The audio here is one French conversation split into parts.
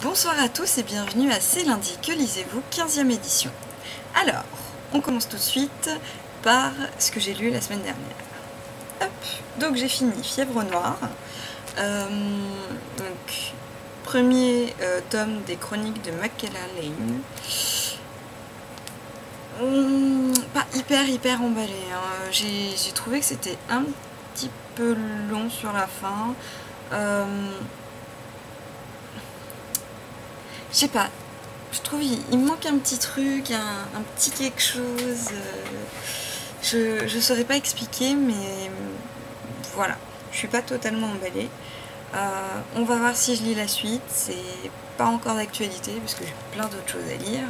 Bonsoir à tous et bienvenue à C'est lundi, que lisez-vous, 15e édition. Alors, on commence tout de suite par ce que j'ai lu la semaine dernière. Hop, donc j'ai fini Fièvre Noire, donc premier tome des chroniques de Mackellar Lane. Pas hyper emballé, hein. J'ai trouvé que c'était un petit peu long sur la fin. Je sais pas, je trouve il me manque un petit truc, un petit quelque chose. Je saurais pas expliquer, mais voilà, je suis pas totalement emballée. On va voir si je lis la suite, c'est pas encore d'actualité parce que j'ai plein d'autres choses à lire.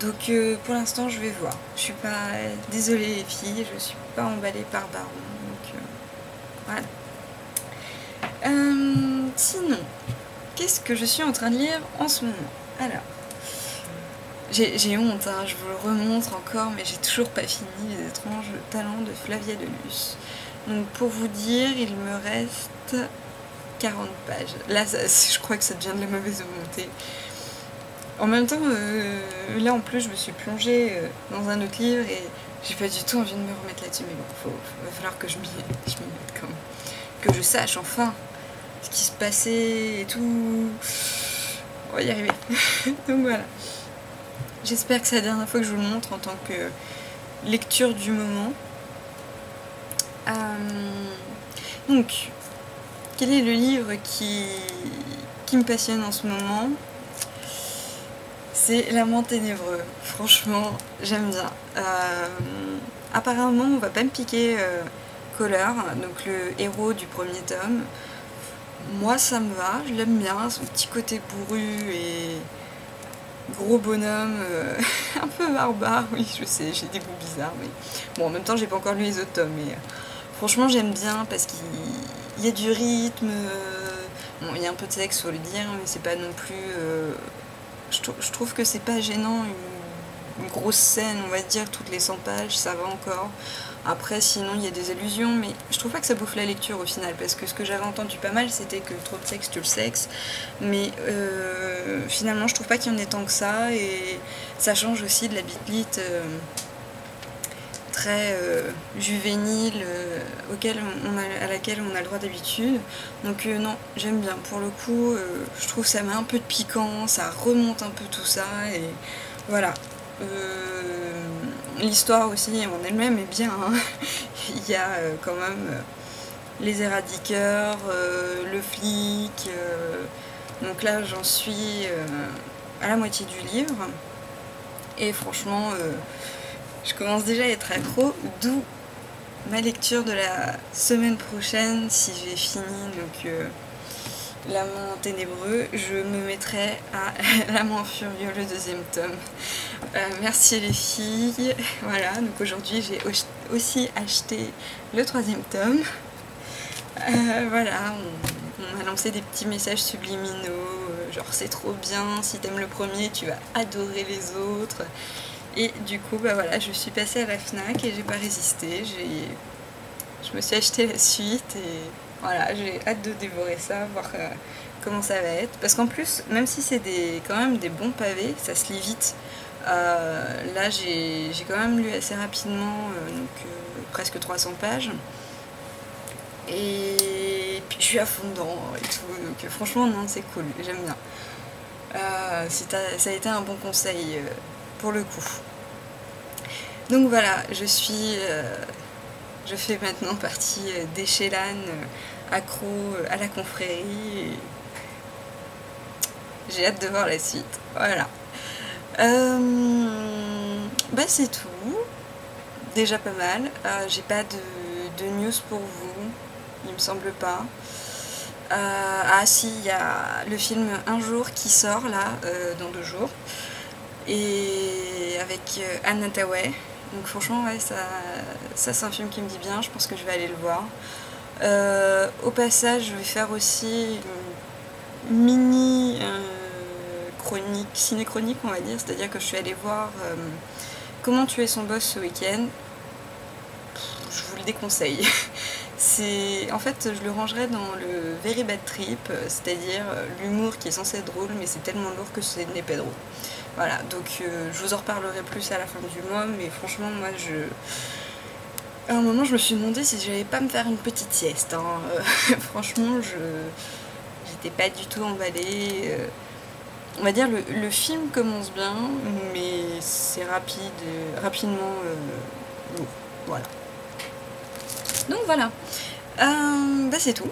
Donc pour l'instant je vais voir. Je suis pas désolée les filles, je suis pas emballée par Baron. Donc voilà. Sinon, qu'est-ce que je suis en train de lire en ce moment? Alors, j'ai honte, hein, je vous le remontre encore, mais j'ai toujours pas fini Les étranges talents de Flavia de Luce. Donc pour vous dire, il me reste 40 pages. Là, je crois que ça devient de la mauvaise volonté. En même temps, là en plus, je me suis plongée dans un autre livre et j'ai pas du tout envie de me remettre là-dessus. Mais bon, va falloir que je m'y mette quand même. Que je sache enfin ce qui se passait et tout. On va y arriver. Donc voilà. J'espère que c'est la dernière fois que je vous le montre en tant que lecture du moment. Donc, quel est le livre qui me passionne en ce moment? C'est L'amant ténébreux. Franchement, j'aime bien. Apparemment, on va pas me piquer Collar, donc le héros du premier tome. Moi, ça me va, je l'aime bien, son petit côté bourru et gros bonhomme, un peu barbare, oui, je sais, j'ai des goûts bizarres, mais bon, en même temps, j'ai pas encore lu les autres tomes, mais franchement, j'aime bien parce qu'il y a du rythme, bon, il y a un peu de sexe, faut le dire, mais c'est pas non plus, je trouve que c'est pas gênant, une grosse scène, on va dire, toutes les 100 pages, ça va encore. Après, sinon, il y a des allusions, mais je trouve pas que ça bouffe la lecture au final, parce que ce que j'avais entendu pas mal, c'était que trop de sexe tue le sexe, mais finalement, je trouve pas qu'il y en ait tant que ça, et ça change aussi de la bitlit très juvénile à laquelle on a le droit d'habitude. Donc non, j'aime bien. Pour le coup, je trouve que ça met un peu de piquant, ça remonte un peu tout ça, et voilà. L'histoire aussi en elle-même est bien, hein. Il y a quand même les éradiqueurs, le flic, donc là j'en suis à la moitié du livre, et franchement je commence déjà à être accro, d'où ma lecture de la semaine prochaine, si j'ai fini donc L'amant ténébreux, je me mettrai à L'amant furieux, le deuxième tome. Merci les filles. Voilà, donc aujourd'hui j'ai aussi acheté le troisième tome. Voilà, on m'a lancé des petits messages subliminaux, genre c'est trop bien, si t'aimes le premier, tu vas adorer les autres. Et du coup, bah voilà, je suis passée à la Fnac et j'ai pas résisté. Je me suis acheté la suite et voilà, j'ai hâte de dévorer ça, voir comment ça va être. Parce qu'en plus, même si c'est quand même des bons pavés, ça se lit vite. Là, j'ai quand même lu assez rapidement, donc presque 300 pages. Et puis je suis à fond dedans et tout, donc franchement, non, c'est cool, j'aime bien. Ça a été un bon conseil pour le coup. Donc voilà, je fais maintenant partie des Chélan accro à la confrérie. J'ai hâte de voir la suite. Voilà. Bah c'est tout. Déjà pas mal. J'ai pas de news pour vous. Il me semble pas. Ah si, il y a le film Un jour qui sort là, dans 2 jours. Et avec Anne Hathaway. Donc franchement, ouais, ça c'est un film qui me dit bien, je pense que je vais aller le voir. Au passage, je vais faire aussi une mini chronique, ciné-chronique on va dire, c'est-à-dire que je suis allée voir Comment tuer son boss ce week-end. Je vous le déconseille. En fait, je le rangerais dans le very bad trip, c'est-à-dire l'humour qui est censé être drôle, mais c'est tellement lourd que ce n'est pas drôle. Voilà, donc je vous en reparlerai plus à la fin du mois, mais franchement, moi, à un moment, je me suis demandé si j'allais pas me faire une petite sieste, hein. Franchement, j'étais pas du tout emballée. On va dire le film commence bien, mais c'est rapidement lourd. Voilà. Donc voilà. Bah c'est tout.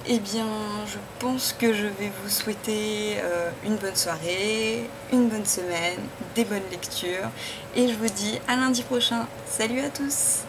Eh bien, je pense que je vais vous souhaiter une bonne soirée, une bonne semaine, des bonnes lectures, et je vous dis à lundi prochain. Salut à tous!